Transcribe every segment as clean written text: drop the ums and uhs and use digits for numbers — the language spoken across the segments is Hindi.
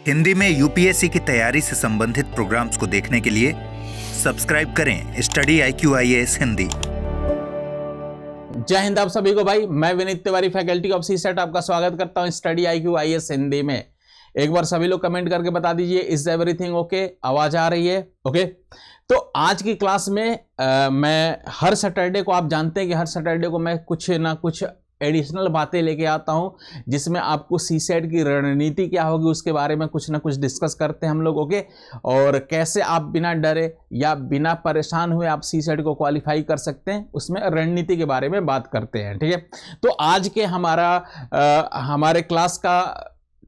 हिंदी में यूपीएससी की तैयारी से संबंधित प्रोग्राम्स को देखने के लिए सब्सक्राइब करें स्टडी IQ IAS हिंदी। जय हिंद आप सभी को भाई, मैं Vineet Tiwari faculty of CSAT आपका स्वागत करता हूं स्टडी IQ IAS हिंदी में। एक बार सभी लोग कमेंट करके बता दीजिए इज एवरीथिंग ओके, आवाज आ रही है ओके। तो आज की क्लास में मैं हर सैटरडे को, आप जानते हैं कि हर सैटरडे को मैं कुछ ना कुछ एडिशनल बातें लेके आता हूं जिसमें आपको सीसेट की रणनीति क्या होगी उसके बारे में कुछ ना कुछ डिस्कस करते हैं हम लोग ओके। और कैसे आप बिना डरे या बिना परेशान हुए आप सीसेट को क्वालिफाई कर सकते हैं, उसमें रणनीति के बारे में बात करते हैं, ठीक है। तो आज के हमारे क्लास का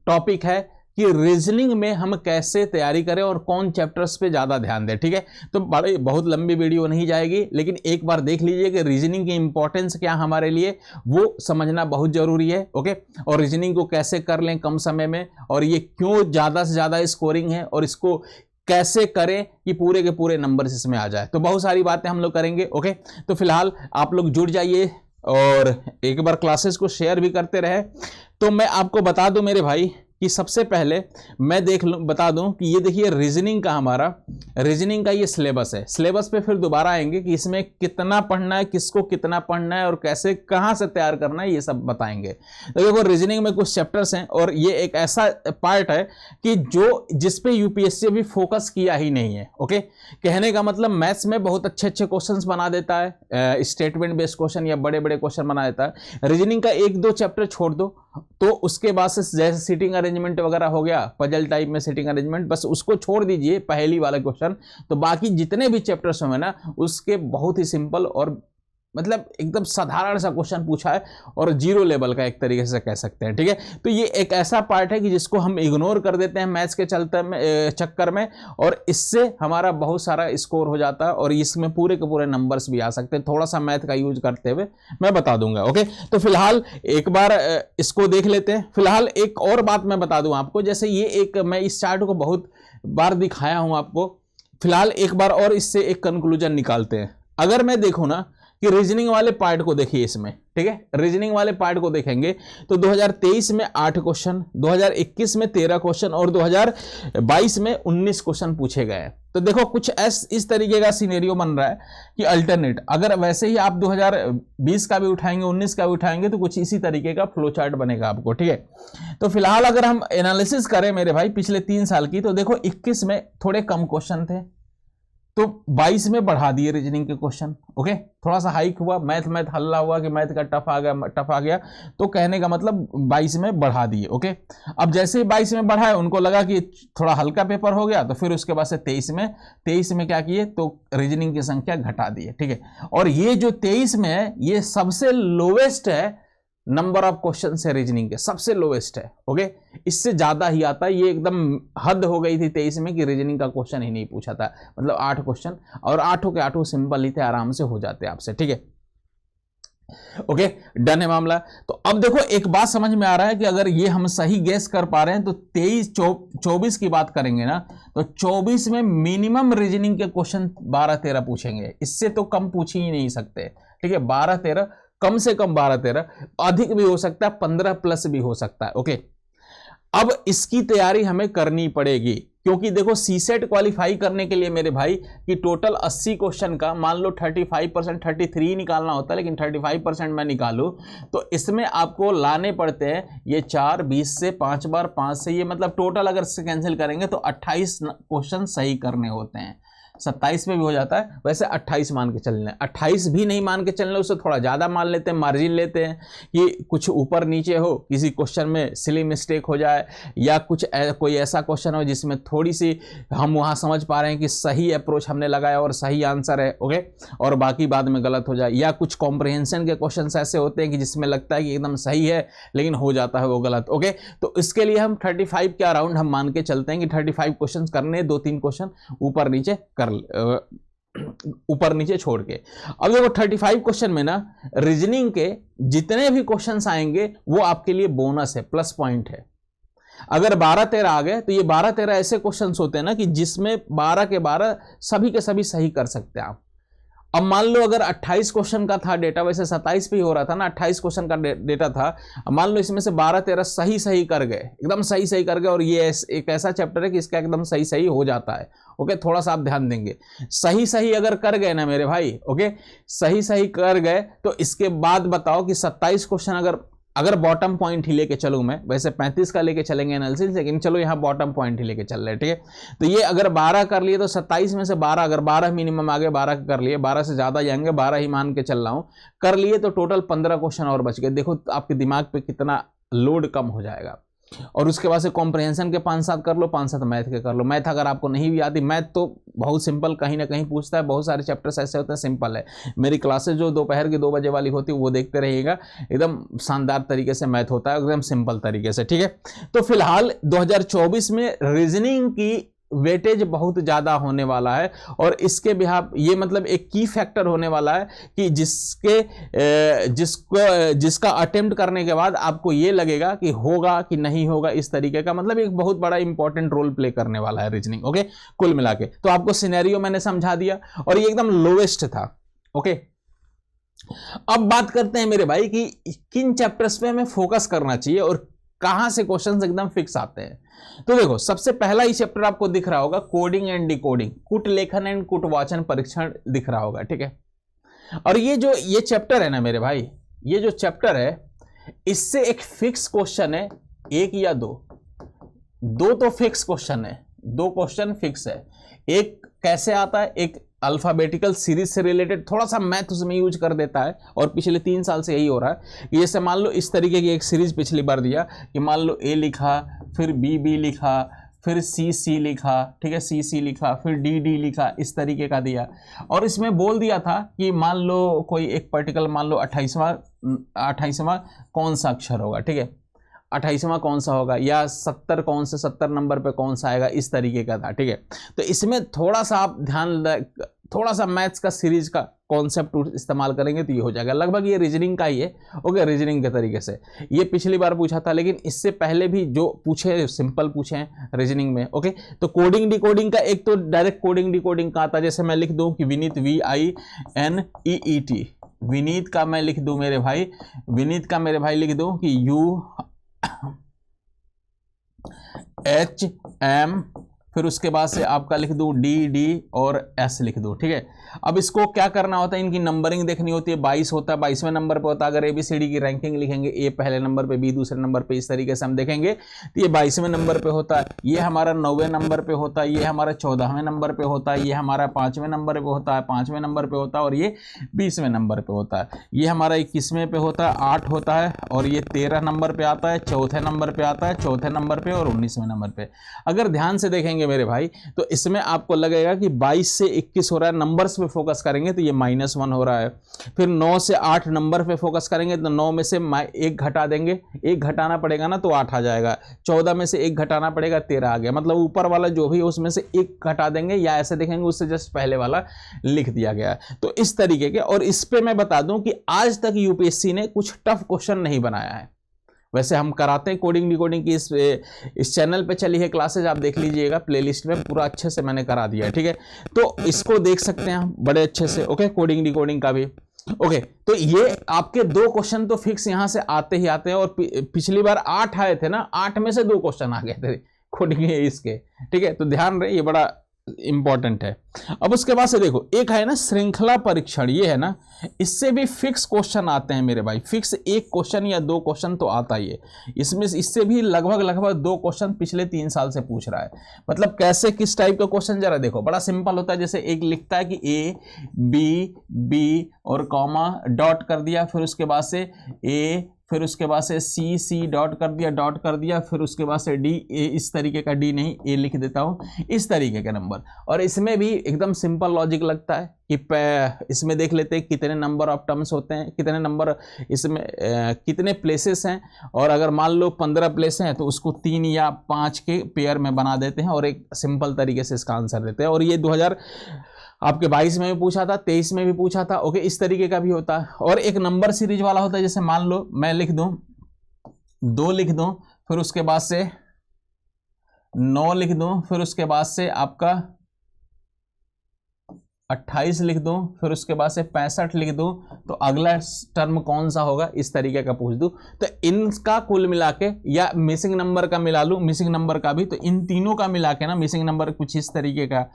टॉपिक है कि रीजनिंग में हम कैसे तैयारी करें और कौन चैप्टर्स पे ज़्यादा ध्यान दें, ठीक है। तो बहुत लंबी वीडियो नहीं जाएगी, लेकिन एक बार देख लीजिए कि रीजनिंग की इंपॉर्टेंस क्या हमारे लिए, वो समझना बहुत ज़रूरी है ओके। और रीजनिंग को कैसे कर लें कम समय में, और ये क्यों ज़्यादा से ज़्यादा स्कोरिंग है, और इसको कैसे करें कि पूरे के पूरे नंबर इसमें आ जाए। तो बहुत सारी बातें हम लोग करेंगे ओके। तो फिलहाल आप लोग जुड़ जाइए और एक बार क्लासेस को शेयर भी करते रहे। तो मैं आपको बता दूं मेरे भाई कि सबसे पहले मैं बता दूं कि ये देखिए रीजनिंग का ये सिलेबस है। सिलेबस पे फिर दोबारा आएंगे कि इसमें कितना पढ़ना है, किसको कितना पढ़ना है और कैसे कहां से तैयार करना है, ये सब बताएंगे। तो देखो रीजनिंग में कुछ चैप्टर्स हैं और ये एक ऐसा पार्ट है कि जिस पे यूपीएससी अभी फोकस किया ही नहीं है ओके। कहने का मतलब मैथ्स में बहुत अच्छे अच्छे क्वेश्चन बना देता है, स्टेटमेंट बेस्ड क्वेश्चन या बड़े बड़े क्वेश्चन बना देता है। रीजनिंग का एक दो चैप्टर छोड़ दो तो उसके बाद से जैसे सीटिंग अरेंजमेंट वगैरह हो गया, पजल टाइप में सीटिंग अरेंजमेंट, बस उसको छोड़ दीजिए पहली वाला क्वेश्चन। तो बाकी जितने भी चैप्टर्स हैं ना, उसके बहुत ही सिंपल और मतलब एकदम साधारण सा क्वेश्चन पूछा है और जीरो लेवल का एक तरीके से कह सकते हैं, ठीक है। तो ये एक ऐसा पार्ट है कि जिसको हम इग्नोर कर देते हैं मैथ्स के चक्कर में, और इससे हमारा बहुत सारा स्कोर हो जाता है और इसमें पूरे के पूरे नंबर्स भी आ सकते हैं। थोड़ा सा मैथ का यूज करते हुए मैं बता दूंगा ओके। तो फिलहाल एक बार इसको देख लेते हैं। फिलहाल एक और बात मैं बता दूं आपको, जैसे ये मैं इस चार्ट को बहुत बार दिखाया हूं आपको। फिलहाल एक बार और इससे एक कंक्लूजन निकालते हैं। अगर मैं देखूं ना कि रीजनिंग वाले पार्ट को देखिए इसमें, ठीक है, रीजनिंग वाले पार्ट को देखेंगे तो 2023 में 8 क्वेश्चन, 2021 में 13 क्वेश्चन और 2022 में 19 क्वेश्चन पूछे गए हैं। तो देखो कुछ इस तरीके का सिनेरियो बन रहा है कि अल्टरनेट, अगर वैसे ही आप 2020 का भी उठाएंगे, 19 का भी उठाएंगे, तो कुछ इसी तरीके का फ्लो चार्ट बनेगा आपको, ठीक है। तो फिलहाल अगर हम एनालिसिस करें मेरे भाई पिछले 3 साल की, तो देखो 21 में थोड़े कम क्वेश्चन थे तो 22 में बढ़ा दिए रीजनिंग के क्वेश्चन ओके। थोड़ा सा हाइक हुआ, मैथ हल्ला हुआ कि मैथ का टफ आ गया, तो कहने का मतलब 22 में बढ़ा दिए ओके। अब जैसे ही 22 में बढ़ाए, उनको लगा कि थोड़ा हल्का पेपर हो गया, तो फिर उसके बाद से 23 में क्या किए, तो रीजनिंग की संख्या घटा दिए, ठीक है। और ये जो 23 में है, ये सबसे लोवेस्ट है नंबर ऑफ क्वेश्चन से, रीजनिंग के सबसे लोवेस्ट है ओके। इससे ज्यादा ही आता है, ये एकदम हद हो गई थी 23 में कि रीजनिंग का क्वेश्चन ही नहीं पूछा था, मतलब 8 क्वेश्चन, और 8 के 8 सिंपल ही थे, आराम से हो जाते आपसे, ठीक है ओके। डन है मामला। तो अब देखो एक बात समझ में आ रहा है कि अगर ये हम सही गेस कर पा रहे हैं तो 24 की बात करेंगे ना, तो 24 में मिनिमम रीजनिंग के क्वेश्चन 12-13 पूछेंगे, इससे तो कम पूछ ही नहीं सकते, ठीक है। 12-13, कम से कम 12-13, अधिक भी हो सकता है, 15 प्लस भी हो सकता है ओके। अब इसकी तैयारी हमें करनी पड़ेगी, क्योंकि देखो सीसेट क्वालिफाई करने के लिए मेरे भाई कि टोटल 80 क्वेश्चन का मान लो 35%, 33 निकालना होता है, लेकिन 35% मैं निकालूं तो इसमें आपको लाने पड़ते हैं ये 4, 20 से 5 बार 5 से, ये मतलब टोटल अगर से कैंसिल करेंगे तो 28 क्वेश्चन सही करने होते हैं। 27 में भी हो जाता है, वैसे 28 मान के चलने, 28 भी नहीं मान के चलने, उससे थोड़ा ज़्यादा मान लेते हैं, मार्जिन लेते हैं कि कुछ ऊपर नीचे हो, किसी क्वेश्चन में सिली मिस्टेक हो जाए, या कोई ऐसा क्वेश्चन हो जिसमें थोड़ी सी हम वहाँ समझ पा रहे हैं कि सही अप्रोच हमने लगाया और सही आंसर है ओके, और बाकी बाद में गलत हो जाए, या कुछ कॉम्प्रिहेंशन के क्वेश्चन ऐसे होते हैं कि जिसमें लगता है कि एकदम सही है लेकिन हो जाता है वो गलत ओके। तो इसके लिए हम 35 के अराउंड हम मान के चलते हैं कि 35 क्वेश्चन करने, 2-3 क्वेश्चन ऊपर नीचे ऊपर नीचे छोड़ के। अब देखो 35 क्वेश्चन में ना रीजनिंग के जितने भी क्वेश्चंस आएंगे वो आपके लिए बोनस है, प्लस पॉइंट है। अगर 12-13 आ गए तो ये 12-13 ऐसे क्वेश्चंस होते हैं ना कि जिसमें 12 के 12 सभी के सभी सही कर सकते हैं आप। अब मान लो अगर 28 क्वेश्चन का था डेटा, वैसे 27 पे ही हो रहा था ना, 28 क्वेश्चन का डेटा था, अब मान लो इसमें से 12-13 सही कर गए, एकदम सही कर गए, और ये एक ऐसा चैप्टर है कि इसका एकदम सही हो जाता है। ओके, थोड़ा सा आप ध्यान देंगे, सही अगर कर गए ना मेरे भाई, ओके सही कर गए, तो इसके बाद बताओ कि 27 क्वेश्चन अगर बॉटम पॉइंट ही लेके चलूं मैं, वैसे 35 का लेके चलेंगे एनालिसिस, लेकिन चलो यहां बॉटम पॉइंट ही लेके चल रहे हैं, ठीक है। तो ये अगर 12 कर लिए तो 27 में से 12, अगर 12 मिनिमम आगे 12 कर लिए, 12 से ज्यादा जाएंगे, 12 ही मान के चल रहा हूं, कर लिए तो टोटल 15 क्वेश्चन और बच गए। देखो आपके दिमाग पे कितना लोड कम हो जाएगा। और उसके बाद से कॉम्प्रिहेंशन के 5-7 कर लो, 5-7 मैथ के कर लो। मैथ अगर आपको नहीं भी आती, मैथ तो बहुत सिंपल कहीं ना कहीं पूछता है, बहुत सारे चैप्टर्स ऐसे होते हैं सिंपल है। मेरी क्लासेस जो दोपहर की 2 बजे वाली होती है वो देखते रहिएगा, एकदम शानदार तरीके से मैथ होता है, एकदम सिंपल तरीके से, ठीक है। तो फिलहाल 2024 में रीजनिंग की वेटेज बहुत ज्यादा होने वाला है, और इसके बिहाफ ये मतलब एक की फैक्टर होने वाला है कि जिसका अटेम्प्ट करने के बाद आपको ये लगेगा कि होगा कि नहीं होगा, इस तरीके का मतलब एक बहुत बड़ा इंपॉर्टेंट रोल प्ले करने वाला है रीजनिंग। ओके, कुल मिला के तो आपको सिनेरियो मैंने समझा दिया, और ये एकदम लोवेस्ट था। ओके, अब बात करते हैं मेरे भाई कि किन चैप्टर्स पे हमें फोकस करना चाहिए और कहां से क्वेश्चंस एकदम फिक्स आते हैं। तो देखो, सबसे पहला ही चैप्टर आपको दिख रहा होगा, कोडिंग एंड डिकोडिंग, कुट लेखन एंड कुट वाचन परीक्षण दिख रहा होगा, ठीक है। और ये चैप्टर है ना मेरे भाई, ये जो चैप्टर है इससे एक फिक्स क्वेश्चन है, एक या दो तो फिक्स क्वेश्चन है, 2 क्वेश्चन फिक्स है। एक कैसे आता है, एक अल्फाबेटिकल सीरीज से रिलेटेड, थोड़ा सा मैथ उसमें यूज कर देता है, और पिछले 3 साल से यही हो रहा है कि जैसे मान लो इस तरीके की एक सीरीज पिछली बार दिया कि मान लो ए लिखा, फिर बी लिखा, फिर सी लिखा, ठीक है, सी लिखा, फिर डी लिखा, इस तरीके का दिया। और इसमें बोल दिया था कि मान लो कोई एक पर्टिकुलर, मान लो 28वां कौन सा अक्षर होगा, ठीक है, 28वां कौन सा होगा, या 70 नंबर पे कौन सा आएगा, इस तरीके का था, ठीक है। तो इसमें थोड़ा सा आप थोड़ा सा मैथ्स का सीरीज का कॉन्सेप्ट इस्तेमाल करेंगे तो ये हो जाएगा। लगभग ये रीजनिंग का ही है। ओके, रीजनिंग के तरीके से ये पिछली बार पूछा था, लेकिन इससे पहले भी जो पूछे सिंपल पूछे हैं रीजनिंग में। ओके, तो कोडिंग डिकोडिंग का एक तो डायरेक्ट कोडिंग डिकोडिंग का आता है, जैसे मैं लिख दूं कि विनीत VINEET, विनीत का मैं लिख दूं मेरे भाई, विनीत का मेरे भाई लिख दूं कि UHM, फिर उसके बाद से आपका लिख दूं DD और S लिख दूं, ठीक है। अब इसको क्या करना होता है, इनकी नंबरिंग देखनी होती है। 22 होता है, 22वें नंबर पे होता है। अगर ABCD की रैंकिंग लिखेंगे, A पहले नंबर पे, B दूसरे नंबर पे, इस तरीके से हम देखेंगे तो ये 22वें नंबर पे होता है, ये हमारा 9वें नंबर पे होता है, ये हमारा 14वें नंबर पे होता है, ये हमारा 5वें नंबर पे होता है, 5वें नंबर पे होता है, और ये 20वें नंबर पे होता है, ये हमारा 21वें पे होता है, 8 होता है, और ये 13 नंबर पे आता है, चौथे नंबर पे आता है, चौथे नंबर पे, और 19वें नंबर पे। अगर ध्यान से देखेंगे मेरे भाई तो इसमें आपको लगेगा कि 22 से 21 हो रहा है, नंबर्स पे फोकस करेंगे तो ये -1 हो रहा है। फिर 9 से 8 नंबर पे फोकस करेंगे तो 9 में से 1 घटा देंगे, 1 घटाना पड़ेगा ना तो 8 आ जाएगा। 14 में से 1 घटाना पड़ेगा, 13 आ गया। मतलब ऊपर वाला जो भी है उसमें से 1 घटा देंगे, या ऐसे देखेंगे उससे जस्ट पहले वाला लिख दिया गया है। तो इस तरीके के, और इस पे मैं बता दूं कि आज तक यूपीएससी ने कुछ टफ क्वेश्चन नहीं बनाया है। वैसे हम कराते हैं कोडिंग डिकोडिंग की, इस चैनल पे चली है क्लासेज, आप देख लीजिएगा प्लेलिस्ट में, पूरा अच्छे से मैंने करा दिया है, ठीक है। तो इसको देख सकते हैं हम बड़े अच्छे से। ओके, कोडिंग डिकोडिंग का भी। ओके, तो ये आपके 2 क्वेश्चन तो फिक्स यहां से आते ही आते हैं, और पिछली बार 8 आए थे ना, 8 में से 2 क्वेश्चन आ गए थे कोडिंग इसके, ठीक है। तो ध्यान रहे, ये बड़ा इंपॉर्टेंट है। अब उसके बाद से देखो, एक है ना श्रृंखला परीक्षण, ये है ना, इससे भी फिक्स क्वेश्चन आते हैं मेरे भाई। फिक्स 1 क्वेश्चन या 2 क्वेश्चन तो आता ही है इसमें। इससे भी लगभग 2 क्वेश्चन पिछले 3 साल से पूछ रहा है। मतलब कैसे, किस टाइप का क्वेश्चन, जरा देखो, बड़ा सिंपल होता है। जैसे एक लिखता है कि A B और कॉमा डॉट कर दिया, फिर उसके बाद से A, फिर उसके बाद से C डॉट कर दिया, फिर उसके बाद से D, इस तरीके का D नहीं, A लिख देता हूं, इस तरीके का नंबर। और इसमें भी एकदम सिंपल लॉजिक लगता है कि इसमें देख लेते हैं कितने नंबर ऑफ टर्म्स होते हैं, कितने नंबर इसमें कितने प्लेसेस हैं, और अगर मान लो 15 प्लेस हैं तो उसको 3 या 5 के पेयर में बना देते हैं, और एक सिंपल तरीके से इसका आंसर देते हैं। और ये 2022 में भी पूछा था, 23 में भी पूछा था। ओके, इस तरीके का भी होता है। और एक नंबर सीरीज वाला होता है, जैसे मान लो मैं लिख दूं 2 लिख दूं, फिर उसके बाद से 9 लिख दूं, फिर उसके बाद से आपका 28 लिख दूं, फिर उसके बाद से 65 लिख दूं, तो अगला टर्म कौन सा होगा, इस तरीके का पूछ दूं। तो इनका कुल मिला के, या मिसिंग नंबर का मिला लूं, मिसिंग नंबर का भी, तो इन तीनों का मिला के ना, मिसिंग नंबर कुछ इस तरीके का,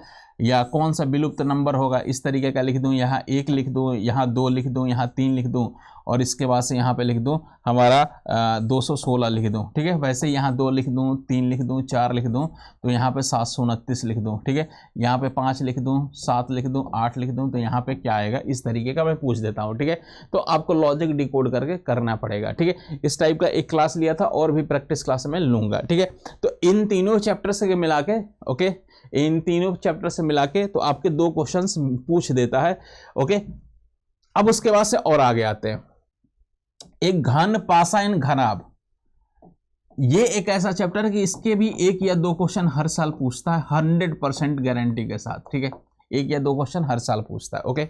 या कौन सा विलुप्त नंबर होगा इस तरीके का लिख दूं, यहाँ 1 लिख दूं, यहाँ 2 लिख दूं, यहाँ 3 लिख दूं, और इसके बाद से यहाँ पे लिख दूं हमारा 216 लिख दूं, ठीक है। वैसे यहाँ 2 लिख दूं, 3 लिख दूं, 4 लिख दूं, तो यहाँ पे 729 लिख दूं, ठीक है। यहाँ पे 5 लिख दूं, 7 लिख दूं, 8 लिख दूं, तो यहाँ पे क्या आएगा, इस तरीके का मैं पूछ देता हूँ, ठीक है। तो आपको लॉजिक डिकोड करके करना पड़ेगा, ठीक है। इस टाइप का एक क्लास लिया था, और भी प्रैक्टिस क्लास में लूंगा, ठीक है। तो इन तीनों चैप्टर से मिला के, ओके, इन तीनों चैप्टर से मिला के तो आपके 2 क्वेश्चंस पूछ देता है, ओके। अब उसके बाद से और आगे आते हैं, एक घन पाषाण घनाभ, ये एक ऐसा चैप्टर है कि इसके भी 1 या 2 क्वेश्चन हर साल पूछता है 100% गारंटी के साथ, ठीक है। 1 या 2 क्वेश्चन हर साल पूछता है, ओके,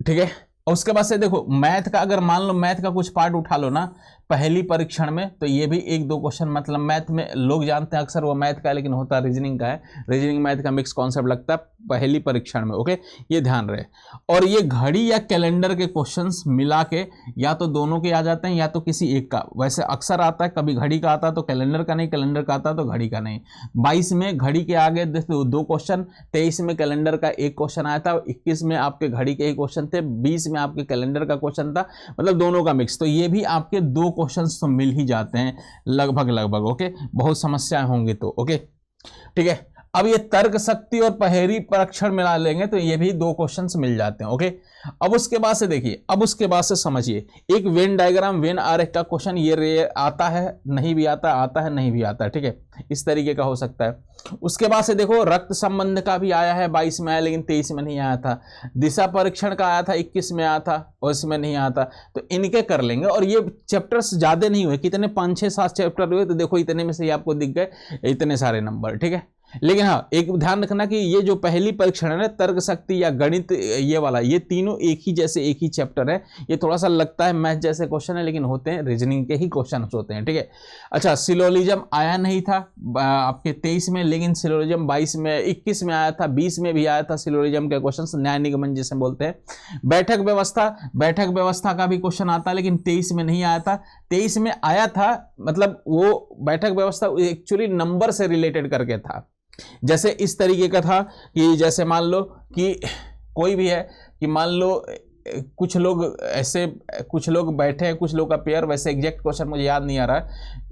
ठीक है। और उसके बाद से देखो मैथ का, अगर मान लो मैथ का कुछ पार्ट उठा लो ना पहली परीक्षण में, तो ये भी 1-2 क्वेश्चन, मतलब मैथ में लोग जानते हैं अक्सर वो मैथ का है, लेकिन होता रीजनिंग का है, रीजनिंग मैथ का मिक्स कॉन्सेप्ट लगता है पहली परीक्षण में, ओके, ये ध्यान रहे। और ये घड़ी या कैलेंडर के क्वेश्चंस मिला के, या तो दोनों के आ जाते हैं या तो किसी एक का, वैसे अक्सर आता है, कभी घड़ी का आता है तो कैलेंडर का नहीं, कैलेंडर का आता है तो घड़ी का नहीं। 22 में घड़ी के आगे 2 क्वेश्चन, 23 में कैलेंडर का 1 क्वेश्चन आया था, 21 में आपके घड़ी के ही क्वेश्चन थे, 20 में आपके कैलेंडर का क्वेश्चन था, मतलब दोनों का मिक्स। तो ये भी आपके 2 क्वेश्चंस तो मिल ही जाते हैं लगभग, ओके। बहुत समस्याएं होंगी तो, ओके, ठीक है। अब ये तर्क शक्ति और पहेली परीक्षण मिला लेंगे तो ये भी 2 क्वेश्चंस मिल जाते हैं, ओके। अब उसके बाद से देखिए, अब उसके बाद से समझिए, एक वेन डायग्राम, वेन आरेख का क्वेश्चन ये आता है, नहीं भी आता, आता है, नहीं भी आता है, ठीक है, इस तरीके का हो सकता है। उसके बाद से देखो रक्त संबंध का भी आया है, 22 में आया, लेकिन 23 में नहीं आया था। दिशा परीक्षण का आया था, 21 में आया था, और इसमें नहीं आया था, तो इनके कर लेंगे। और ये चैप्टर्स ज्यादा नहीं हुए, कितने 5, 6, 7 चैप्टर हुए, तो देखो इतने में से आपको दिख गए इतने सारे नंबर, ठीक है। लेकिन हाँ, एक ध्यान रखना कि ये जो पहली परीक्षण है ना, तर्क शक्ति या गणित, ये वाला, ये तीनों एक ही जैसे एक ही चैप्टर है। ये थोड़ा सा लगता है मैथ जैसे क्वेश्चन है, लेकिन होते हैं रीजनिंग के ही क्वेश्चन होते हैं, ठीक है। अच्छा, सिलोजिज्म आया नहीं था आपके 23 में, लेकिन सिलोजिज्म 22 में, 21 में आया था, 20 में भी आया था सिलोजिज्म के क्वेश्चन, न्याय निगमन जिसे बोलते हैं। बैठक व्यवस्था का भी क्वेश्चन आता है, लेकिन 23 में नहीं आया था। 23 में आया था, मतलब वो बैठक व्यवस्था एक्चुअली नंबर से रिलेटेड करके था। जैसे इस तरीके का था कि जैसे मान लो कि कोई भी है, कि मान लो कुछ लोग ऐसे, कुछ लोग बैठे हैं, कुछ लोग का पेयर, वैसे एग्जैक्ट क्वेश्चन मुझे याद नहीं आ रहा है।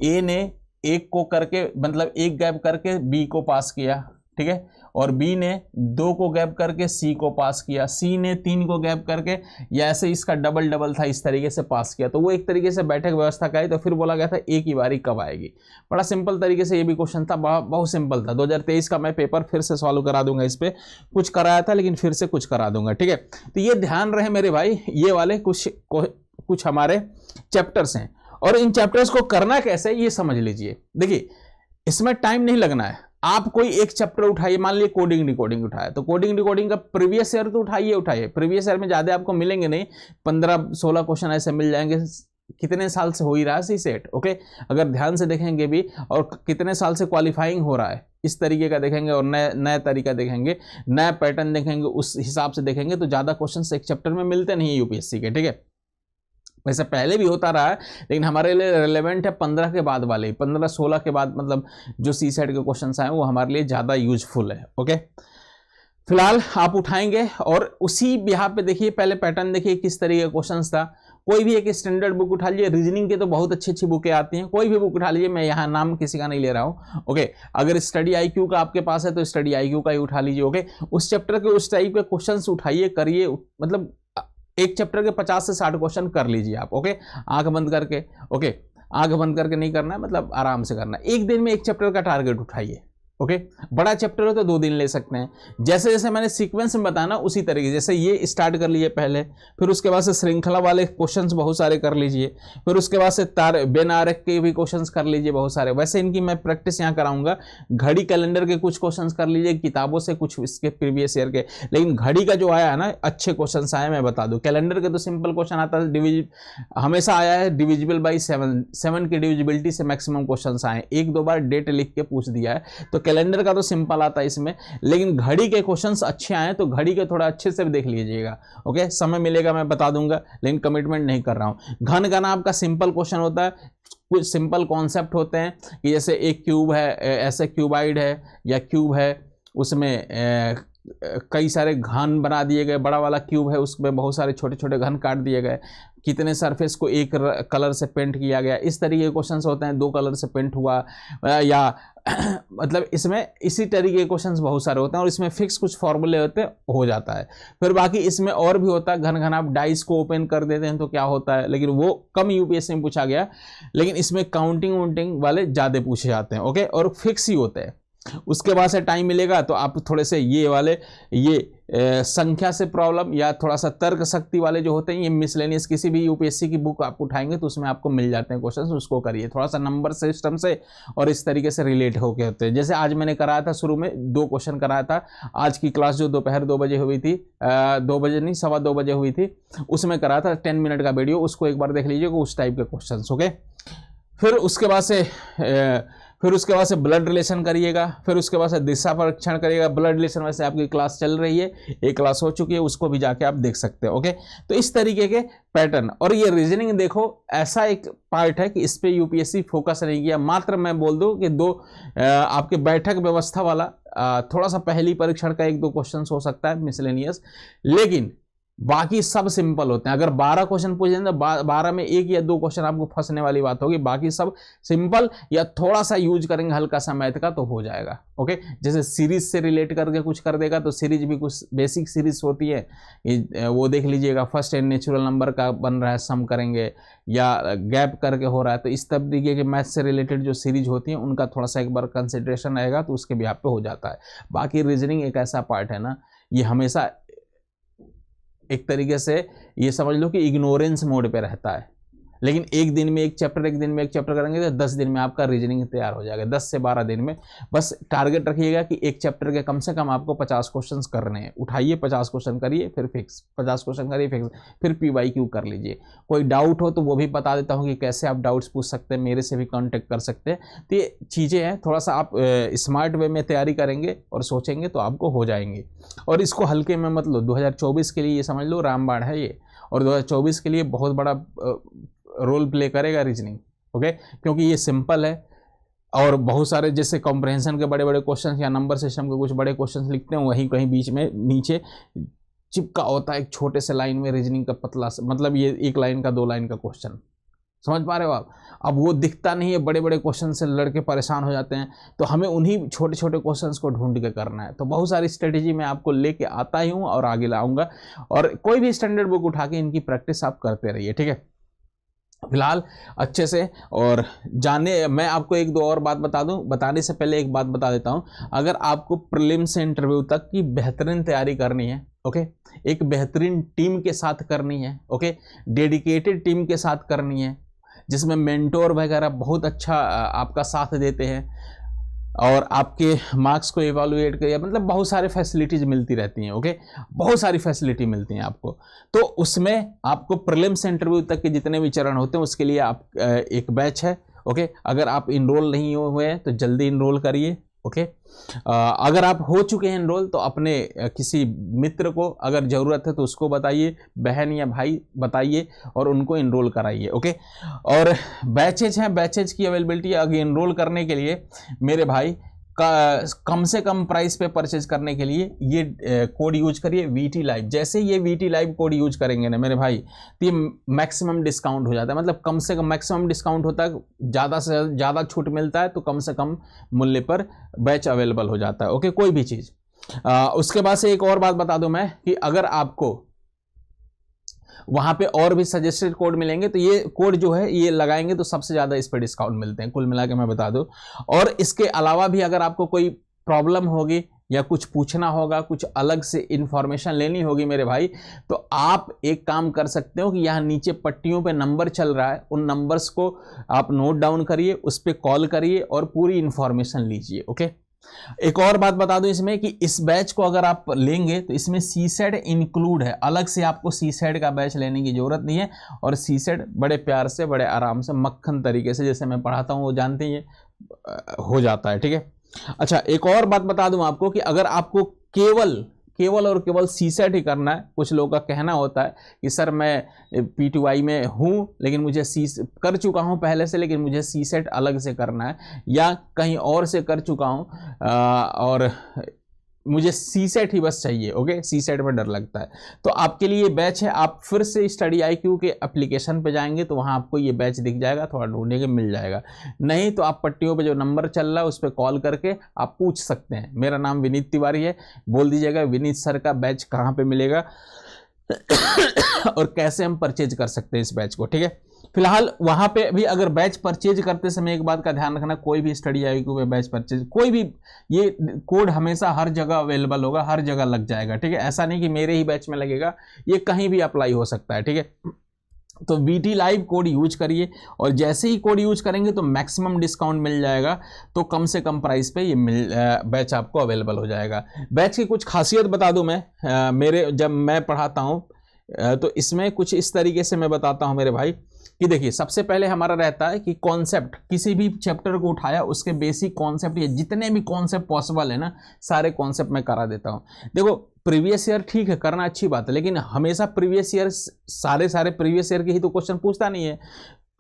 ए ने 1 को करके, मतलब 1 गैप करके बी को पास किया, ठीक है, और बी ने 2 को गैप करके सी को पास किया, सी ने 3 को गैप करके, या ऐसे इसका डबल था, इस तरीके से पास किया। तो वो एक तरीके से बैठक व्यवस्था का है। तो फिर बोला गया था एक ही बारी कब आएगी। बड़ा सिंपल तरीके से ये भी क्वेश्चन था, बहुत सिंपल था। 2023 का मैं पेपर फिर से सॉल्व करा दूंगा, इस पर कुछ कराया था लेकिन फिर से कुछ करा दूंगा, ठीक है। तो ये ध्यान रहे मेरे भाई, ये वाले कुछ हमारे चैप्टर्स हैं, और इन चैप्टर्स को करना कैसे ये समझ लीजिए। देखिए, इसमें टाइम नहीं लगना है। आप कोई एक चैप्टर उठाइए, मान लीजिए कोडिंग डिकोडिंग उठाया, तो कोडिंग डिकोडिंग का प्रीवियस ईयर तो उठाइए। प्रीवियस ईयर में ज्यादा आपको मिलेंगे नहीं, 15-16 क्वेश्चन ऐसे मिल जाएंगे। कितने साल से हो ही रहा है सीसेट, ओके, अगर ध्यान से देखेंगे भी, और कितने साल से क्वालिफाइंग हो रहा है, इस तरीके का देखेंगे, और नया तरीका देखेंगे, नया पैटर्न देखेंगे, उस हिसाब से देखेंगे, तो ज्यादा क्वेश्चन एक चैप्टर में मिलते नहीं यूपीएससी के, ठीक है। वैसे पहले भी होता रहा है, लेकिन हमारे लिए रेलेवेंट है 15 के बाद वाले, 15-16 के बाद, मतलब जो सी सेट के क्वेश्चन आए वो हमारे लिए ज़्यादा यूजफुल है, ओके। फिलहाल आप उठाएंगे और उसी बिहार पे देखिए, पहले पैटर्न देखिए किस तरीके का क्वेश्चन था। कोई भी एक स्टैंडर्ड बुक उठा लीजिए, रीजनिंग के तो बहुत अच्छी बुकें आती हैं, कोई भी बुक उठा लीजिए, मैं यहाँ नाम किसी का नहीं ले रहा हूँ, ओके। अगर स्टडी आईक्यू का आपके पास है तो स्टडी आईक्यू का ही उठा लीजिए, ओके। उस चैप्टर के उस टाइप के क्वेश्चन उठाइए, करिए, मतलब एक चैप्टर के 50 से 60 क्वेश्चन कर लीजिए आप, ओके, आंख बंद करके, ओके। आंख बंद करके नहीं करना है, मतलब आराम से करना है। एक दिन में एक चैप्टर का टारगेट उठाइए, ओके। बड़ा चैप्टर हो तो 2 दिन ले सकते हैं। जैसे जैसे मैंने सीक्वेंस में बताना उसी तरीके, जैसे ये स्टार्ट कर लीजिए पहले, फिर उसके बाद से श्रृंखला वाले क्वेश्चंस बहुत सारे कर लीजिए, फिर उसके बाद से बेन आरेख के भी क्वेश्चंस कर लीजिए बहुत सारे। वैसे इनकी मैं प्रैक्टिस यहाँ कराऊंगा। घड़ी कैलेंडर के कुछ क्वेश्चंस कर लीजिए, किताबों से कुछ इसके प्रीवियस ईयर के, लेकिन घड़ी का जो आया है ना, अच्छे क्वेश्चन आए, मैं बता दूं। कैलेंडर के तो सिंपल क्वेश्चन आता है, हमेशा आया है डिविजिबल बाई 7 की डिविजिबिलिटी से मैक्सिमम क्वेश्चन आए, 1-2 बार डेट लिख के पूछ दिया है। तो कैलेंडर का तो सिंपल आता है इसमें, लेकिन घड़ी के क्वेश्चंस अच्छे आए तो घड़ी के थोड़ा अच्छे से देख लीजिएगा। ओके, समय मिलेगा मैं बता दूंगा, लेकिन कमिटमेंट नहीं कर रहा हूं। घन घन आपका सिंपल क्वेश्चन होता है, कुछ सिंपल कॉन्सेप्ट होते हैं कि जैसे एक क्यूब है, ऐसे क्यूबाइड है या क्यूब है, उसमें कई सारे घन बना दिए गए, बड़ा वाला क्यूब है उसमें बहुत सारे छोटे छोटे घन काट दिए गए, कितने सरफेस को एक कलर से पेंट किया गया, इस तरीके के क्वेश्चंस होते हैं। 2 कलर से पेंट हुआ या मतलब इसमें इसी तरीके के क्वेश्चंस बहुत सारे होते हैं, और इसमें फिक्स कुछ फॉर्मूले होते हैं, हो जाता है। फिर बाकी इसमें और भी होता है, घन घन आप डाइस को ओपन कर देते हैं तो क्या होता है, लेकिन वो कम यूपीएससी में पूछा गया, लेकिन इसमें काउंटिंग वाउंटिंग वाले ज़्यादा पूछे जाते हैं। ओके, और फिक्स ही होते हैं। उसके बाद से टाइम मिलेगा तो आप थोड़े से ये वाले संख्या से प्रॉब्लम या थोड़ा सा तर्क शक्ति वाले जो होते हैं, ये मिसलेनियस किसी भी यूपीएससी की बुक आप उठाएंगे तो उसमें आपको मिल जाते हैं क्वेश्चंस, उसको करिए थोड़ा सा नंबर सिस्टम से और इस तरीके से रिलेट होके होते हैं। जैसे आज मैंने कराया था, शुरू में 2 क्वेश्चन कराया था। आज की क्लास जो दोपहर 2 बजे हुई थी, 2 बजे नहीं 2:15 बजे हुई थी, उसमें कराया था 10 मिनट का वीडियो, उसको एक बार देख लीजिएगा, उस टाइप के क्वेश्चन। ओके, फिर उसके बाद से ब्लड रिलेशन करिएगा, फिर उसके बाद से दिशा परीक्षण करिएगा। ब्लड रिलेशन वैसे आपकी क्लास चल रही है, एक क्लास हो चुकी है, उसको भी जाके आप देख सकते हो। ओके, तो इस तरीके के पैटर्न। और ये रीजनिंग देखो, ऐसा एक पार्ट है कि इस पे यूपीएससी फोकस नहीं किया। मात्र मैं बोल दूं कि 2 आपके बैठक व्यवस्था वाला थोड़ा सा पहली परीक्षण का 1-2 क्वेश्चन हो सकता है मिसलेनियस, लेकिन बाकी सब सिंपल होते हैं। अगर 12 क्वेश्चन पूछे तो 12 में 1 या 2 क्वेश्चन आपको फंसने वाली बात होगी, बाकी सब सिंपल या थोड़ा सा यूज करेंगे हल्का सा मैथ का तो हो जाएगा। ओके, जैसे सीरीज से रिलेट करके कुछ कर देगा तो सीरीज भी कुछ बेसिक सीरीज होती है, वो देख लीजिएगा। फर्स्ट एंड नेचुरल नंबर का बन रहा है, सम करेंगे या गैप करके हो रहा है, तो इस तरीके के मैथ से रिलेटेड जो सीरीज होती है उनका थोड़ा सा एक बार कंसिडरेशन रहेगा तो उसके भी आप पे हो जाता है। बाकी रीजनिंग एक ऐसा पार्ट है ना, ये हमेशा एक तरीके से ये समझ लो कि इग्नोरेंस मोड पे रहता है, लेकिन एक दिन में एक चैप्टर करेंगे तो 10 दिन में आपका रीजनिंग तैयार हो जाएगा। 10 से 12 दिन में बस टारगेट रखिएगा कि एक चैप्टर के कम से कम आपको 50 क्वेश्चंस करने हैं। उठाइए 50 क्वेश्चन करिए, फिर फिक्स 50 क्वेश्चन करिए फिक्स, फिर PYQ कर लीजिए। कोई डाउट हो तो वो भी बता देता हूँ कि कैसे आप डाउट्स पूछ सकते हैं, मेरे से भी कॉन्टेक्ट कर सकते हैं। तो ये चीज़ें हैं, थोड़ा सा आप स्मार्ट वे में तैयारी करेंगे और सोचेंगे तो आपको हो जाएंगे। और इसको हल्के में मत लो, 2024 के लिए ये समझ लो रामबाण है ये, और 2024 के लिए बहुत बड़ा रोल प्ले करेगा रीजनिंग। ओके, क्योंकि ये सिंपल है और बहुत सारे जैसे कॉम्प्रहेंशन के बड़े बड़े क्वेश्चन या नंबर सिस्टम के कुछ बड़े क्वेश्चन लिखते हैं, वहीं कहीं बीच में नीचे चिपका होता है एक छोटे से लाइन में रीजनिंग का पतला सा, मतलब ये 1 लाइन का 2 लाइन का क्वेश्चन, समझ पा रहे हो आप। अब वो दिखता नहीं है, बड़े बड़े क्वेश्चन से लड़के परेशान हो जाते हैं, तो हमें उन्हीं छोटे छोटे क्वेश्चंस को ढूंढ के करना है। तो बहुत सारी स्ट्रेटेजी मैं आपको लेके आता ही हूँ और आगे लाऊंगा, और कोई भी स्टैंडर्ड बुक उठा के इनकी प्रैक्टिस आप करते रहिए, ठीक है। फिलहाल अच्छे से और जाने, मैं आपको 1-2 और बात बता दूं, बताने से पहले एक बात बता देता हूं। अगर आपको प्रीलिम से इंटरव्यू तक की बेहतरीन तैयारी करनी है, ओके, एक बेहतरीन टीम के साथ करनी है, ओके, डेडिकेटेड टीम के साथ करनी है, जिसमें मेंटोर वगैरह बहुत अच्छा आपका साथ देते हैं और आपके मार्क्स को इवैल्यूएट करिए, मतलब बहुत सारे फैसिलिटीज मिलती रहती हैं। ओके, बहुत सारी फैसिलिटी मिलती हैं आपको। तो उसमें आपको प्रीलिम से इंटरव्यू तक के जितने भी चरण होते हैं उसके लिए आप एक बैच है। ओके, अगर आप इनरोल नहीं हुए हैं तो जल्दी इनरोल करिए। ओके, अगर आप हो चुके हैं इनरोल तो अपने किसी मित्र को अगर ज़रूरत है तो उसको बताइए, बहन या भाई बताइए और उनको इनरोल कराइए। ओके, और बैचेज हैं, बैचेज की अवेलेबिलिटी अगर इनरोल करने के लिए मेरे भाई कम से कम प्राइस पे परचेज करने के लिए ये कोड यूज करिए VT लाइव। जैसे ये VT लाइव कोड यूज करेंगे ना मेरे भाई तो ये मैक्सिमम डिस्काउंट हो जाता है, मतलब कम से कम मैक्सिमम डिस्काउंट होता है, ज़्यादा से ज़्यादा छूट मिलता है तो कम से कम मूल्य पर बैच अवेलेबल हो जाता है। ओके, कोई भी चीज़। उसके बाद से एक और बात बता दूं मैं कि अगर आपको वहां पे और भी सजेस्टेड कोड मिलेंगे तो ये कोड जो है ये लगाएंगे तो सबसे ज़्यादा इस पर डिस्काउंट मिलते हैं, कुल मिला के मैं बता दूं। और इसके अलावा भी अगर आपको कोई प्रॉब्लम होगी या कुछ पूछना होगा, कुछ अलग से इंफॉर्मेशन लेनी होगी मेरे भाई, तो आप एक काम कर सकते हो कि यहाँ नीचे पट्टियों पे नंबर चल रहा है, उन नंबर्स को आप नोट डाउन करिए, उस पर कॉल करिए और पूरी इंफॉर्मेशन लीजिए। ओके, एक और बात बता दूं इसमें कि इस बैच को अगर आप लेंगे तो इसमें CSET इंक्लूड है, अलग से आपको CSET का बैच लेने की जरूरत नहीं है। और CSET बड़े प्यार से, बड़े आराम से, मक्खन तरीके से जैसे मैं पढ़ाता हूँ वो जानते ही हो जाता है, ठीक है। अच्छा, एक और बात बता दूं आपको कि अगर आपको केवल और केवल सीसेट ही करना है, कुछ लोगों का कहना होता है कि सर मैं पीटीवाई में हूं लेकिन मुझे सी कर चुका हूं पहले से, लेकिन मुझे सीसेट अलग से करना है, या कहीं और से कर चुका हूं और मुझे सीसेट ही बस चाहिए। ओके, सीसेट में डर लगता है, तो आपके लिए बैच है। आप फिर से स्टडी IQ के एप्लीकेशन पे जाएंगे तो वहां आपको ये बैच दिख जाएगा, थोड़ा ढूंढने के मिल जाएगा। नहीं तो आप पट्टियों पे जो नंबर चल रहा है उस पर कॉल करके आप पूछ सकते हैं। मेरा नाम विनीत तिवारी है, बोल दीजिएगा विनीत सर का बैच कहाँ पे मिलेगा और कैसे हम परचेज कर सकते हैं इस बैच को। ठीक है, फिलहाल वहां पे भी अगर बैच परचेज करते समय एक बात का ध्यान रखना, कोई भी स्टडी IQ पे बैच परचेज, कोई भी, ये कोड हमेशा हर जगह अवेलेबल होगा, हर जगह लग जाएगा। ठीक है, ऐसा नहीं कि मेरे ही बैच में लगेगा, ये कहीं भी अप्लाई हो सकता है। ठीक है, तो VT लाइव कोड यूज करिए, और जैसे ही कोड यूज करेंगे तो मैक्सिमम डिस्काउंट मिल जाएगा, तो कम से कम प्राइस पे ये बैच आपको अवेलेबल हो जाएगा। बैच की कुछ खासियत बता दूं मैं, जब मैं पढ़ाता हूं तो इसमें कुछ इस तरीके से मैं बताता हूं मेरे भाई कि देखिए, सबसे पहले हमारा रहता है कि कॉन्सेप्ट, किसी भी चैप्टर को उठाया उसके बेसिक कॉन्सेप्ट, ये जितने भी कॉन्सेप्ट पॉसिबल है ना, सारे कॉन्सेप्ट मैं करा देता हूं। देखो, प्रीवियस ईयर ठीक है, करना अच्छी बात है, लेकिन हमेशा प्रीवियस ईयर सारे प्रीवियस ईयर के ही तो क्वेश्चन पूछता नहीं है।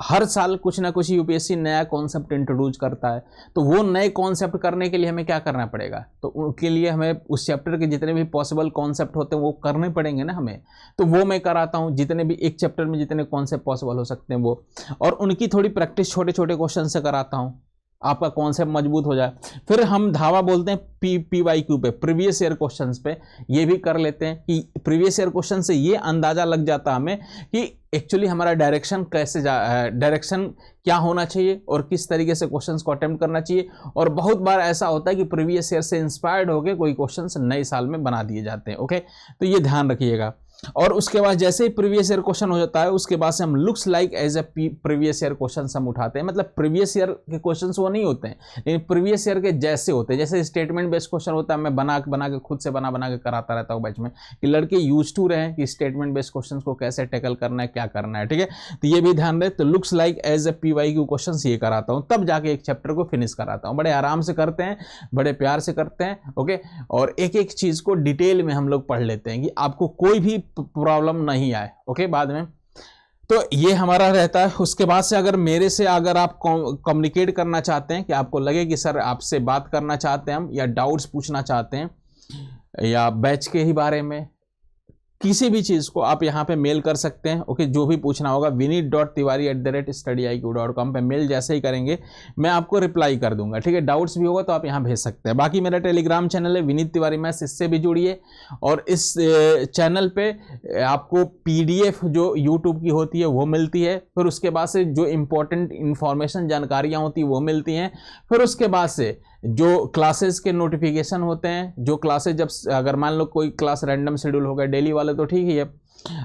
हर साल कुछ ना कुछ यूपीएससी नया कॉन्सेप्ट इंट्रोड्यूस करता है, तो वो नए कॉन्सेप्ट करने के लिए हमें क्या करना पड़ेगा, तो उनके लिए हमें उस चैप्टर के जितने भी पॉसिबल कॉन्सेप्ट होते हैं वो करने पड़ेंगे ना हमें, तो वो मैं कराता हूँ। जितने भी एक चैप्टर में जितने कॉन्सेप्ट पॉसिबल हो सकते हैं वो, और उनकी थोड़ी प्रैक्टिस छोटे छोटे क्वेश्चन से कराता हूँ, आपका कॉन्सेप्ट मजबूत हो जाए। फिर हम धावा बोलते हैं PYQ पे, प्रीवियस ईयर क्वेश्चंस पे, ये भी कर लेते हैं कि प्रीवियस ईयर क्वेश्चन से ये अंदाजा लग जाता हमें कि एक्चुअली हमारा डायरेक्शन डायरेक्शन क्या होना चाहिए और किस तरीके से क्वेश्चंस को अटेम्प्ट करना चाहिए। और बहुत बार ऐसा होता है कि प्रीवियस ईयर से इंस्पायर्ड होकर कोई क्वेश्चंस नए साल में बना दिए जाते हैं। ओके, तो ये ध्यान रखिएगा। और उसके बाद जैसे ही प्रीवियस ईयर क्वेश्चन हो जाता है, उसके बाद से हम looks like as a previous year question हम उठाते हैं। मतलब प्रीवियस ईयर के क्वेश्चंस वो नहीं होते हैं, लेकिन प्रीवियस ईयर के जैसे होते हैं। जैसे स्टेटमेंट बेस्ड क्वेश्चन होता है, मैं बना के खुद से बना के कराता रहता हूँ बैच में, कि लड़के यूज टू रहे कि स्टेटमेंट बेस्ड क्वेश्चन को कैसे टैकल करना है, क्या करना है। ठीक है, तो ये भी ध्यान रहे। तो looks like as a PYQ question ये कराता हूँ, तब जाके एक चैप्टर को फिनिश कराता हूँ। बड़े आराम से करते हैं, बड़े प्यार से करते हैं। ओके, और एक एक चीज को डिटेल में हम लोग पढ़ लेते हैं कि आपको कोई भी प्रॉब्लम नहीं आए। ओके, बाद में तो ये हमारा रहता है। उसके बाद से अगर मेरे से अगर आप कम्युनिकेट करना चाहते हैं, कि आपको लगे कि सर आपसे बात करना चाहते हैं हम, या डाउट्स पूछना चाहते हैं, या बैच के ही बारे में किसी भी चीज को आप यहाँ पे मेल कर सकते हैं। ओके, जो भी पूछना होगा vinit.tiwari@studiiq.com पे मेल जैसे ही करेंगे मैं आपको रिप्लाई कर दूंगा। ठीक है, डाउट्स भी होगा तो आप यहाँ भेज सकते हैं। बाकी मेरा टेलीग्राम चैनल है विनीत तिवारी मैथ्स, इससे भी जुड़िए। और इस चैनल पे आपको PDF जो यूट्यूब की होती है वो मिलती है, फिर उसके बाद से जो इंपॉर्टेंट इंफॉर्मेशन जानकारियाँ होती हैं वो मिलती हैं, फिर उसके बाद से जो क्लासेस के नोटिफिकेशन होते हैं, जो क्लासेस जब अगर मान लो कोई क्लास रैंडम शेड्यूल होगा, डेली वाले तो ठीक ही है,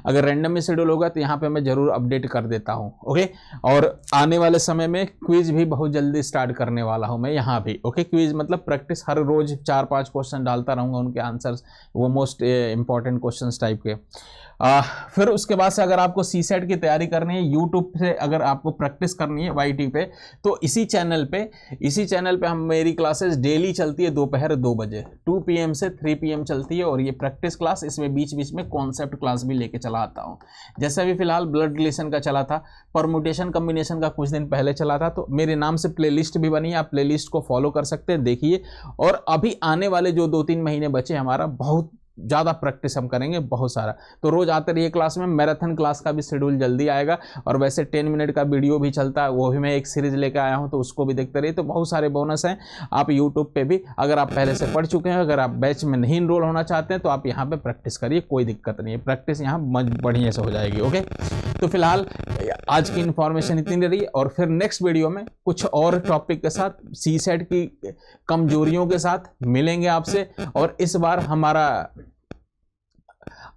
अगर रैंडम में शेड्यूल होगा तो यहाँ पे मैं जरूर अपडेट कर देता हूँ। ओके, और आने वाले समय में क्विज भी बहुत जल्दी स्टार्ट करने वाला हूँ मैं यहाँ भी। ओके, क्विज मतलब प्रैक्टिस, हर रोज 4-5 क्वेश्चन डालता रहूँगा, उनके आंसर्स वो मोस्ट इंपॉर्टेंट क्वेश्चन टाइप के। फिर उसके बाद से अगर आपको CSET की तैयारी करनी है, यूट्यूब से अगर आपको प्रैक्टिस करनी है YT पे, तो इसी चैनल पे हम मेरी क्लासेस डेली चलती है दोपहर 2 बजे 2 PM से 3 PM चलती है। और ये प्रैक्टिस क्लास, इसमें बीच बीच में कॉन्सेप्ट क्लास भी लेके चला आता हूँ। जैसे अभी फिलहाल ब्लड रिलेशन का चला था, परमुटेशन कम्बिनेशन का कुछ दिन पहले चला था, तो मेरे नाम से प्लेलिस्ट भी बनी है, आप प्लेलिस्ट को फॉलो कर सकते हैं, देखिए। और अभी आने वाले जो 2-3 महीने बचे हमारा, बहुत ज़्यादा प्रैक्टिस हम करेंगे, बहुत सारा। तो रोज आते रहिए क्लास में। मैराथन क्लास का भी शेड्यूल जल्दी आएगा, और वैसे 10 मिनट का वीडियो भी चलता है, वो भी मैं एक सीरीज लेकर आया हूं, तो उसको भी देखते रहिए। तो बहुत सारे बोनस हैं। आप यूट्यूब पे भी अगर आप पहले से पढ़ चुके हैं, अगर आप बैच में नहीं इनरोल होना चाहते हैं, तो आप यहाँ पे प्रैक्टिस करिए, कोई दिक्कत नहीं है, प्रैक्टिस यहाँ बढ़िया से हो जाएगी। ओके, तो फिलहाल आज की इन्फॉर्मेशन इतनी रही, और फिर नेक्स्ट वीडियो में कुछ और टॉपिक के साथ, CSET की कमजोरियों के साथ मिलेंगे आपसे। और इस बार हमारा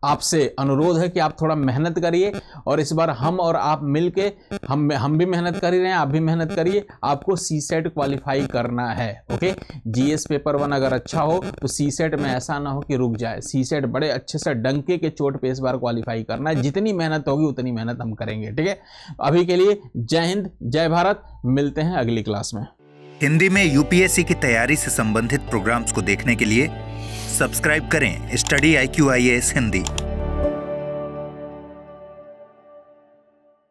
आपसे अनुरोध है कि आप थोड़ा मेहनत करिए, और इस बार हम और आप मिलके, हम भी मेहनत कर ही रहे हैं, आप भी मेहनत करिए। आपको CSET क्वालिफाई करना है। ओके, GS पेपर 1 अगर अच्छा हो तो CSET में ऐसा ना हो कि रुक जाए। CSET बड़े अच्छे से डंके के चोट पे इस बार क्वालिफाई करना है। जितनी मेहनत होगी उतनी मेहनत हम करेंगे। ठीक है, अभी के लिए जय हिंद, जय भारत, मिलते हैं अगली क्लास में। हिंदी में यूपीएससी की तैयारी से संबंधित प्रोग्राम्स को देखने के लिए सब्सक्राइब करें स्टडी IQ IAS हिंदी।